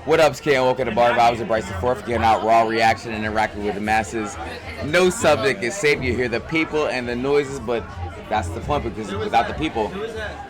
What up, Scan? Welcome to Bar Vibes with Bryce the Fourth, getting out raw reaction and interacting with the masses. No subject is safe. You hear the people and the noises, but that's the point, because without the people,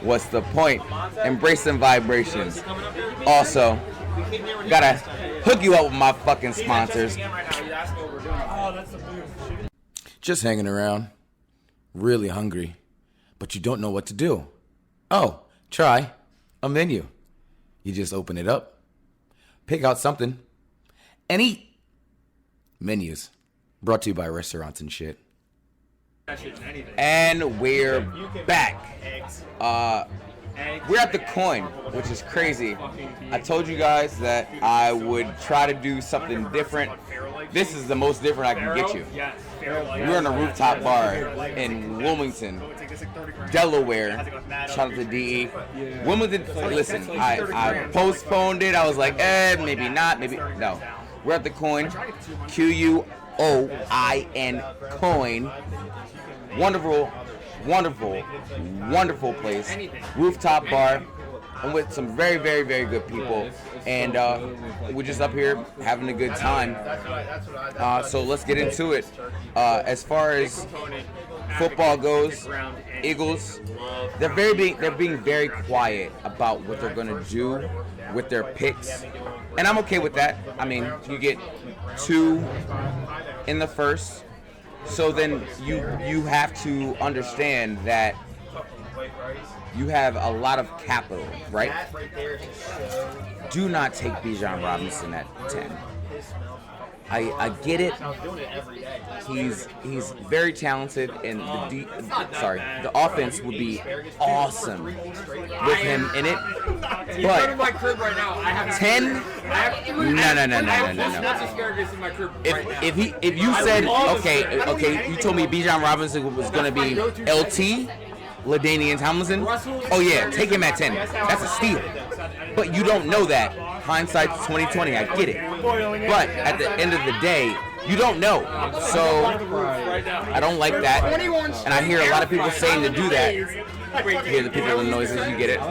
what's the point? Embrace some vibrations. Also, gotta hook you up with my fucking sponsors. Just hanging around, really hungry, but you don't know what to do. Oh, try a menu. You just open it up, pick out something, and eat. Menus brought to you by restaurants and shit. And we're back. We're at the Quoin, which is crazy. I told you guys that I would try to do something different. This is the most different I can get you. We're in a rooftop bar in Wilmington, Delaware. Shout out to DE. Wilmington, listen, I postponed it. I was like, maybe not, maybe no. We're at the Quoin, Quoin, Quoin. Wonderful, wonderful, wonderful place. Rooftop bar. I'm with some very, very, very good people, and we're just up here having a good time. So let's get into it. As far as football goes, Eagles, they're being very quiet about what they're gonna do with their picks, and I'm okay with that. I mean, you get 2 in the first, so then you have to understand that you have a lot of capital, right? Do not take Bijan Robinson at 10. I get it. He's very talented, and the offense would be awesome with him in it. But 10? No. If you said okay, you told me Bijan Robinson was gonna be LT. LaDainian Tomlinson? Oh yeah, take him at 10. That's a steal. But you don't know that. Hindsight's 2020, I get it. But at the end of the day, you don't know. So I don't like that. And I hear a lot of people saying to do that. You hear the people in the noises, you get it.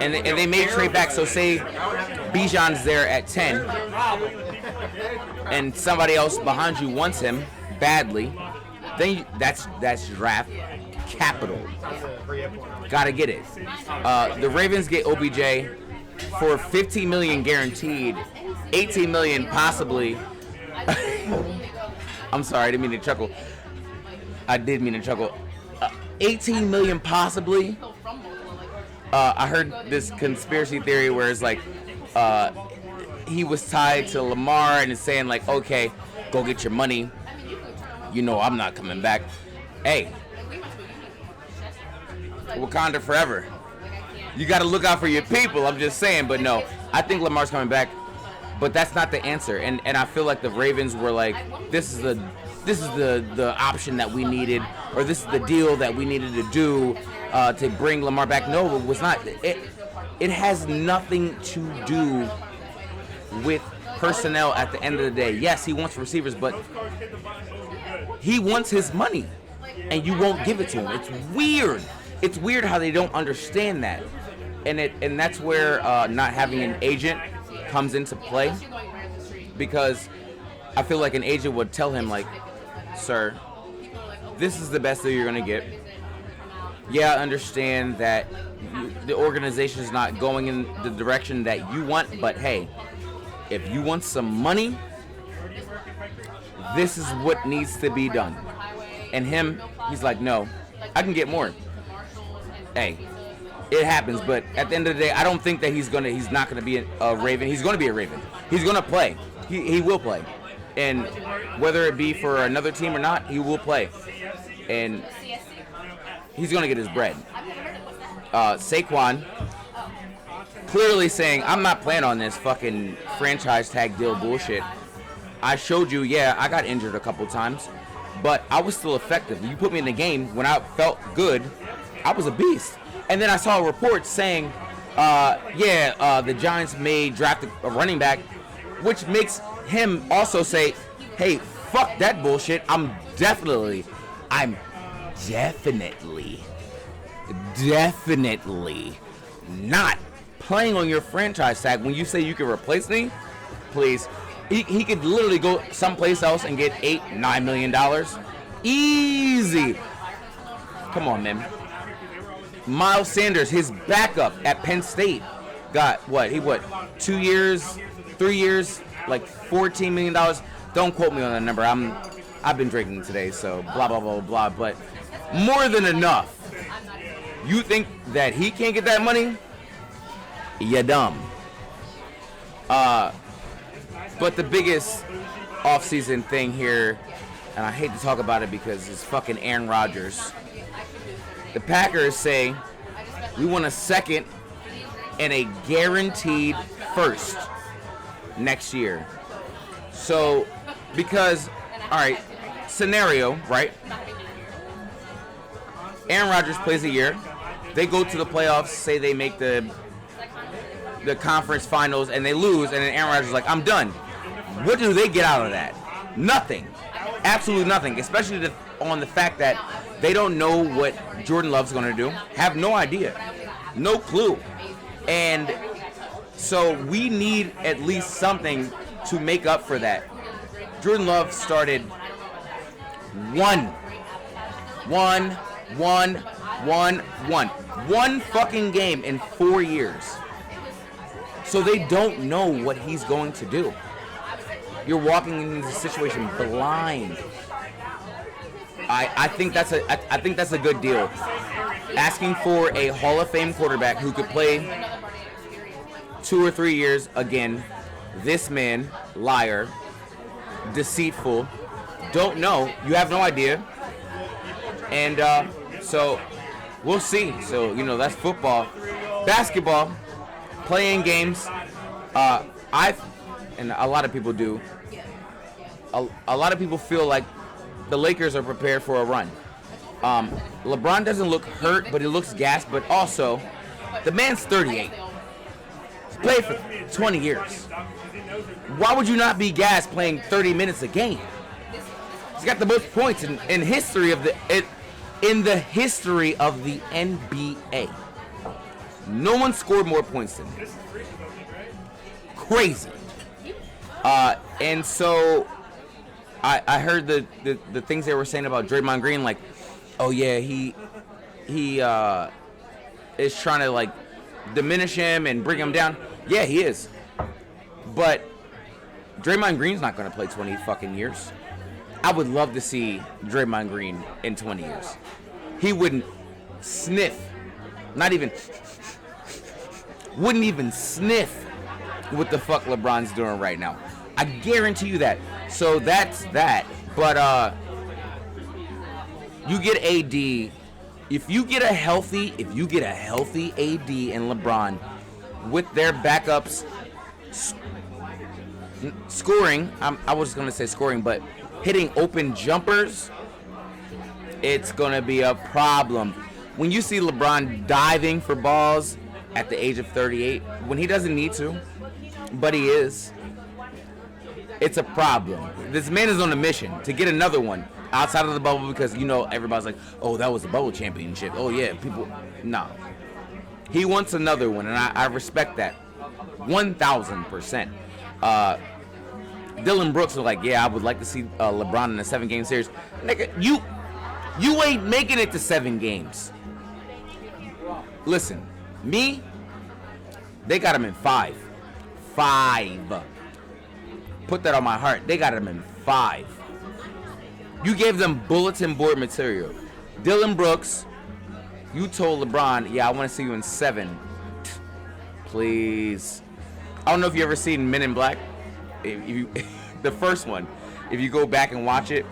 And they may trade back, so say Bijan's there at 10 and somebody else behind you wants him badly, then that's draft capital. Gotta get it. The Ravens get OBJ for $15 million guaranteed, $18 million possibly. I'm sorry, I didn't mean to chuckle. I did mean to chuckle. $18 million possibly. I heard this conspiracy theory where it's like he was tied to Lamar and is saying like, okay, go get your money. You know I'm not coming back. Hey, Wakanda forever. You got to look out for your people. I'm just saying, but no, I think Lamar's coming back, but that's not the answer. And I feel like the Ravens were like, this is the option that we needed, or this is the deal that we needed to do to bring Lamar back. No, it was not. It has nothing to do with personnel at the end of the day. Yes, he wants receivers, but he wants his money, and you won't give it to him. It's weird. It's weird how they don't understand that, and that's where not having an agent comes into play, because I feel like an agent would tell him like, sir, this is the best deal you're gonna get. Yeah, I understand that the organization is not going in the direction that you want, but hey, if you want some money, this is what needs to be done. And he's like, no, I can get more. Hey, it happens, but at the end of the day, I don't think that he's not gonna be a Raven. He's gonna be a Raven. He's gonna play. He will play, and whether it be for another team or not, he will play, and he's gonna get his bread. Saquon clearly saying, I'm not playing on this fucking franchise tag deal bullshit. I showed you, yeah, I got injured a couple times, but I was still effective. You put me in the game when I felt good, I was a beast. And then I saw a report saying, the Giants may draft a running back, which makes him also say, hey, fuck that bullshit. I'm definitely not playing on your franchise tag when you say you can replace me, please. He could literally go someplace else and get $8-9 million. Easy. Come on, man. Miles Sanders, his backup at Penn State, got what? 2 years, 3 years, like $14 million. Don't quote me on that number. I've been drinking today, so blah, blah, blah, blah. But more than enough. You think that he can't get that money? You're dumb. But the biggest offseason thing here, and I hate to talk about it because it's fucking Aaron Rodgers. The Packers say we want a second and a guaranteed first next year. So, because, all right, scenario, right? Aaron Rodgers plays a year. They go to the playoffs, say they make the conference finals, and they lose, and then Aaron Rodgers is like, I'm done. What do they get out of that? Nothing. Absolutely nothing, especially on the fact that they don't know what Jordan Love's going to do. Have no idea. No clue. And so we need at least something to make up for that. Jordan Love started one fucking game in 4 years. So they don't know what he's going to do. You're walking into the situation blind. I think that's a good deal. Asking for a Hall of Fame quarterback who could play 2 or 3 years again. This man, liar, deceitful, don't know. You have no idea. And so we'll see. So, that's football. Basketball, playing games. And a lot of people do. A lot of people feel like the Lakers are prepared for a run. LeBron doesn't look hurt, but he looks gassed. But also, the man's 38. He's played for 20 years. Why would you not be gassed playing 30 minutes a game? He's got the most points in history of the NBA. No one scored more points than him. Crazy. And so I heard the things they were saying about Draymond Green, like, oh yeah, he is trying to like diminish him and bring him down. Yeah, he is. But Draymond Green's not going to play 20 fucking years. I would love to see Draymond Green in 20 years. He wouldn't sniff, wouldn't even sniff what the fuck LeBron's doing right now. I guarantee you that. So that's that. But you get AD. If you get a healthy AD and LeBron with their backups scoring, I was going to say scoring, but hitting open jumpers, it's going to be a problem. When you see LeBron diving for balls at the age of 38, when he doesn't need to, but he is, it's a problem. This man is on a mission to get another one outside of the bubble because, everybody's like, oh, that was the bubble championship. Oh, yeah, people. No. He wants another one, and I respect that 1,000%. Dylan Brooks was like, yeah, I would like to see LeBron in a 7-game series. Nigga, you ain't making it to 7 games. Listen, they got him in 5. 5. Put that on my heart. They got him in 5. You gave them bulletin board material. Dylan Brooks, you told LeBron, yeah, I want to see you in 7. Please. I don't know if you ever seen Men in Black. The first one, if you go back and watch it,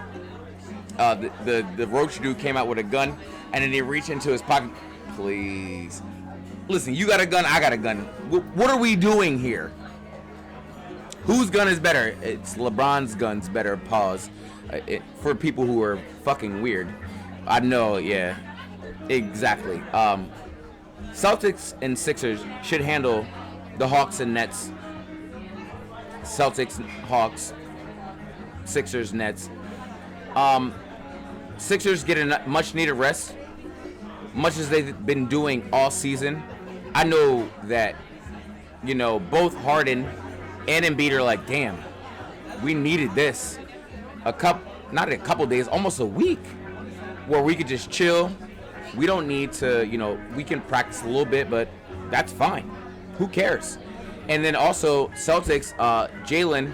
the roach dude came out with a gun, and then he reached into his pocket. Please. Listen, you got a gun, I got a gun. What are we doing here? Whose gun is better? It's LeBron's gun's better, pause. For people who are fucking weird. I know, yeah. Exactly. Celtics and Sixers should handle the Hawks and Nets. Celtics, Hawks, Sixers, Nets. Sixers get a much needed rest, much as they've been doing all season. I know that both Harden and Embiid are like, damn, we needed this. Not a couple days, almost a week, where we could just chill. We don't need to, we can practice a little bit, but that's fine. Who cares? And then also Celtics, Jalen,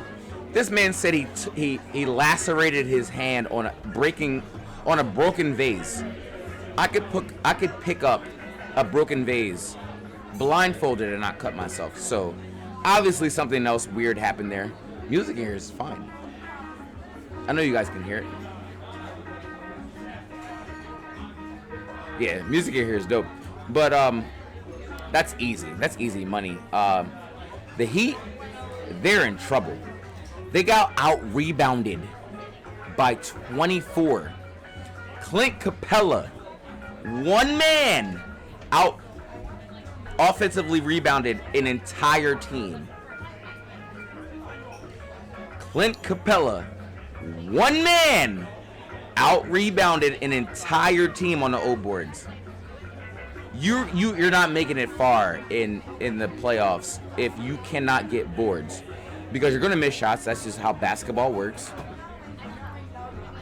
this man said he lacerated his hand on a broken vase. I could pick up a broken vase blindfolded and not cut myself. So obviously something else weird happened there. Music here is fine. I know you guys can hear it. Yeah, music here is dope. But that's easy. That's easy money. The Heat, they're in trouble. They got out-rebounded by 24. Clint Capella, one man, out offensively rebounded an entire team. Clint Capella, one man, out-rebounded an entire team on the O boards. You're not making it far in the playoffs if you cannot get boards, because you're going to miss shots. That's just how basketball works.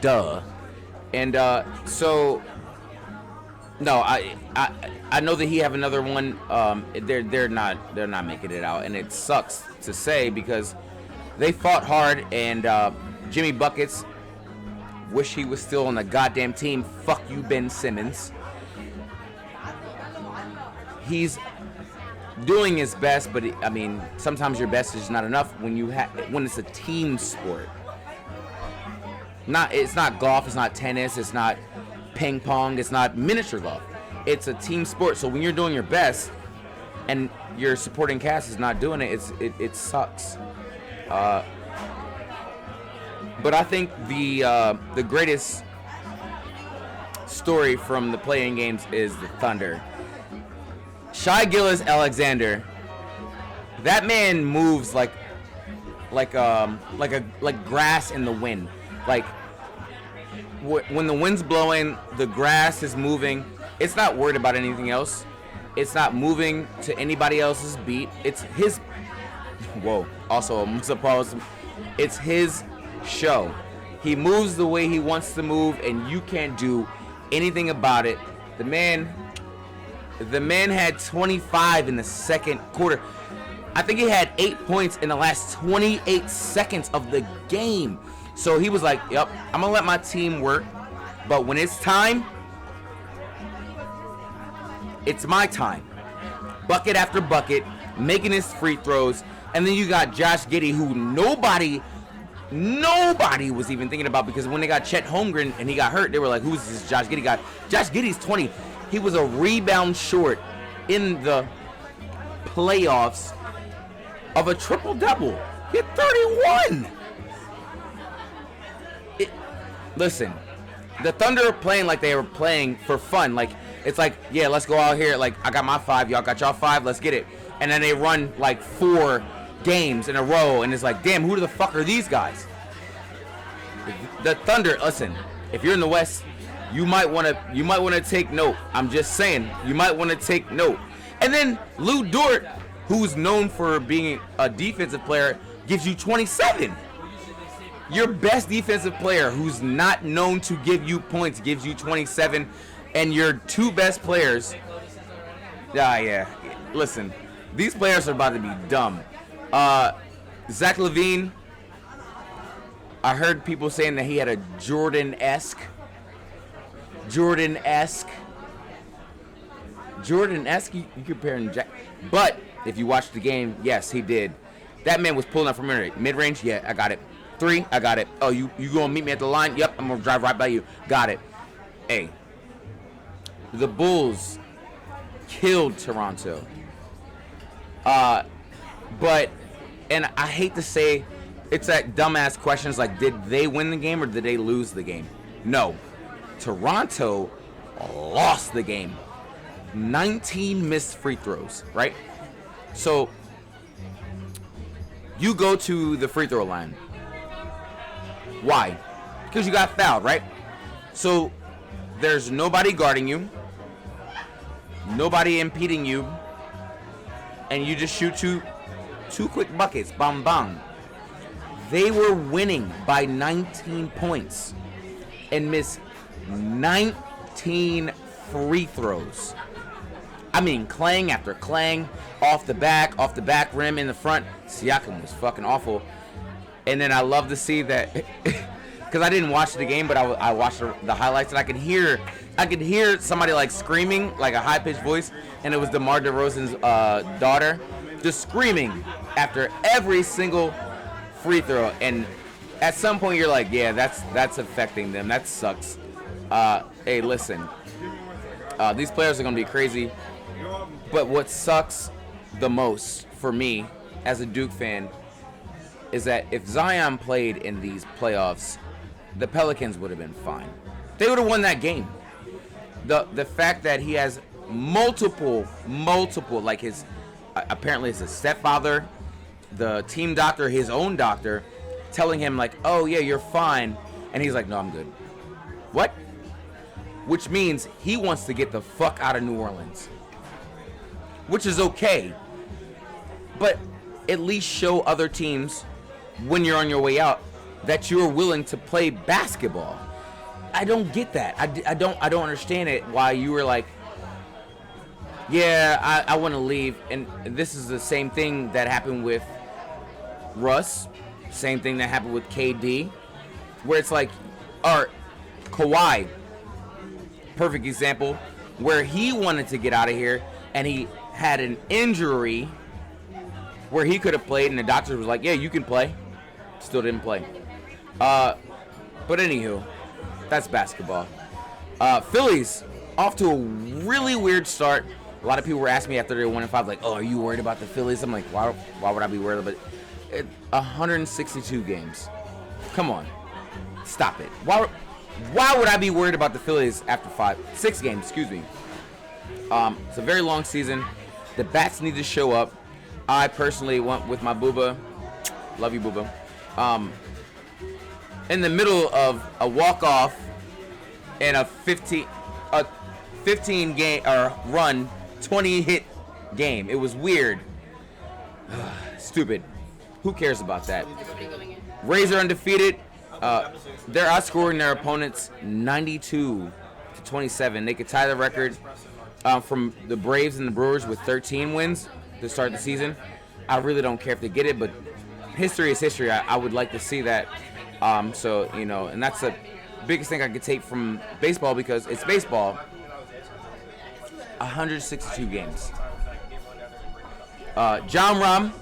Duh. And so no, I know that he have another one. They're not making it out, and it sucks to say because they fought hard, and Jimmy Buckets, wish he was still on the goddamn team. Fuck you, Ben Simmons. He's doing his best, but sometimes your best is not enough when it's a team sport. It's not golf, it's not tennis, it's not ping pong, it's not miniature golf. It's a team sport. So when you're doing your best and your supporting cast is not doing it, it sucks. But I think the greatest story from the playing games is the Thunder. Shai Gilgeous-Alexander, that man moves like grass in the wind. Like when the wind's blowing, the grass is moving. It's not worried about anything else. It's not moving to anybody else's beat. It's his. Whoa. Also, I'm supposed. It's his show. He moves the way he wants to move, and you can't do anything about it. The man had 25 in the second quarter. I think he had 8 points in the last 28 seconds of the game. So he was like, yep, I'm going to let my team work. But when it's time, it's my time. Bucket after bucket, making his free throws. And then you got Josh Giddey, who nobody was even thinking about, because when they got Chet Holmgren and he got hurt, they were like, who's this Josh Giddey guy? Josh Giddey's 20. He was a rebound short in the playoffs of a triple-double. He had 31. Listen, the Thunder are playing like they were playing for fun. Like, it's like, yeah, let's go out here. Like, I got my 5, y'all got y'all 5, let's get it. And then they run like 4 games in a row, and it's like, damn, who the fuck are these guys? The Thunder, listen, if you're in the West, you might want to take note. I'm just saying, you might want to take note. And then Lou Dort, who's known for being a defensive player, gives you 27. Your best defensive player, who's not known to give you points, gives you 27, and your 2 best players. Yeah. Listen, these players are about to be dumb. Zach LaVine, I heard people saying that he had a Jordan-esque. You comparing Jack. But if you watch the game, yes, he did. That man was pulling up from mid-range. Yeah, I got it. 3, I got it. Oh, you gonna meet me at the line? Yep, I'm gonna drive right by you. Got it. Hey, the Bulls killed Toronto. But, and I hate to say, it's that dumbass questions like, did they win the game or did they lose the game? No. Toronto lost the game. 19 missed free throws, right? So, you go to the free throw line. Why? Because you got fouled, right? So, there's nobody guarding you, nobody impeding you, and you just shoot 2 2 quick buckets, bam bam. They were winning by 19 points and missed 19 free throws. I mean, clang after clang, off the back rim, in the front. Siakam was fucking awful. And then I love to see that, because I didn't watch the game, but I watched the highlights, and I could hear somebody like screaming, like a high-pitched voice, and it was DeMar DeRozan's daughter, just screaming after every single free throw. And at some point you're like, yeah, that's affecting them. That sucks. Hey, listen, these players are gonna be crazy. But what sucks the most for me as a Duke fan is that if Zion played in these playoffs, the Pelicans would have been fine. They would have won that game. The fact that he has multiple, like his, apparently it's his stepfather, the team doctor, his own doctor, telling him like, oh yeah, you're fine. And he's like, no, I'm good. What? Which means he wants to get the fuck out of New Orleans. Which is okay. But at least show other teams when you're on your way out that you're willing to play basketball. I don't get that. I don't understand it. Why you were like, yeah, I want to leave. And this is the same thing that happened with Russ. Same thing that happened with KD. Where it's like, or Kawhi. Perfect example. Where he wanted to get out of here and he had an injury where he could have played, and the doctor was like, yeah, you can play. Still didn't play. But anywho, that's basketball. Phillies off to a really weird start. A lot of people were asking me after they were 1-5, like, oh, are you worried about the Phillies? I'm like, why would I be worried about it? 162 games. Come on. Stop it. Why would I be worried about the Phillies after 6 games, excuse me. It's a very long season. The bats need to show up. I personally went with my booba. Love you, booba. In the middle of a walk-off and a 15 game or run, 20-hit game. It was weird. Stupid. Who cares about that? Rays are undefeated. They're outscoring their opponents 92-27. They could tie the record from the Braves and the Brewers with 13 wins to start the season. I really don't care if they get it, but history is history. I would like to see that. So, you know, and that's the biggest thing I could take from baseball, because it's baseball. 162 games. John Rahm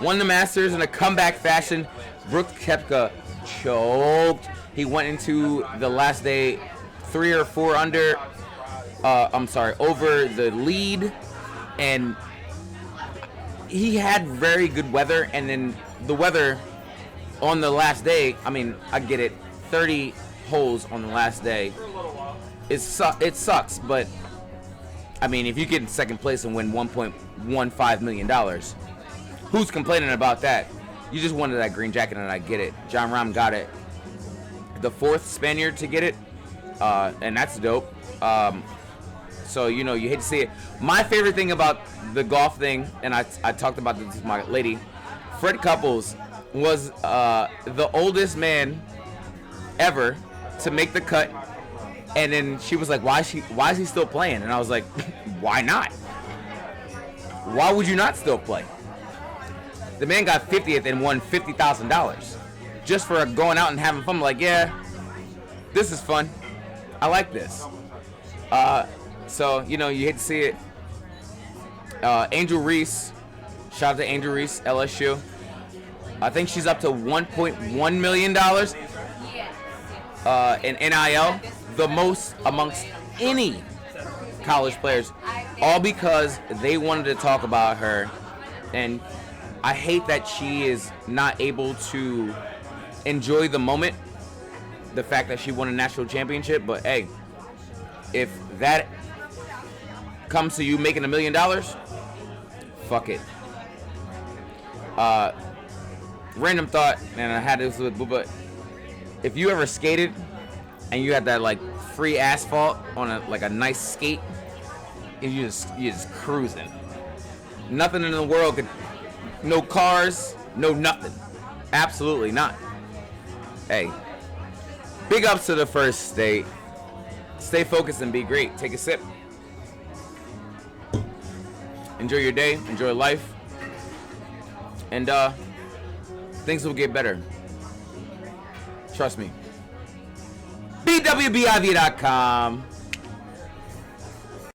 won the Masters in a comeback fashion. Brooks Koepka choked. He went into the last day 3 or 4 under. Over the lead, and he had very good weather. And then the weather on the last day, I mean, I get it, 30 holes on the last day. It sucks, but I mean, if you get in second place and win $1.15 million, who's complaining about that? You just wanted that green jacket, and I get it. John Rahm got it. The 4th Spaniard to get it, and that's dope. So, you know, you hate to see it. My favorite thing about the golf thing, and I talked about this with my lady, Fred Couples was the oldest man ever to make the cut. And then she was like, why is he still playing? And I was like, why not? Why would you not still play? The man got 50th and won $50,000 just for going out and having fun. I'm like, yeah, this is fun. I like this. So, you know, you hate to see it. Angel Reese, shout out to Angel Reese, LSU. I think she's up to $1.1 million in NIL, the most amongst any college players, all because they wanted to talk about her. And I hate that she is not able to enjoy the moment, the fact that she won a national championship. But hey, if that comes to you making $1 million, fuck it. Random thought, and I had this with Bubba. If you ever skated and you had that like free asphalt on a nice skate, and you just cruising, nothing in the world could no cars, no nothing. Absolutely not. Hey, big ups to the first state. Stay focused and be great. Take a sip. Enjoy your day. Enjoy life. And things will get better. Trust me. BWBIV.com.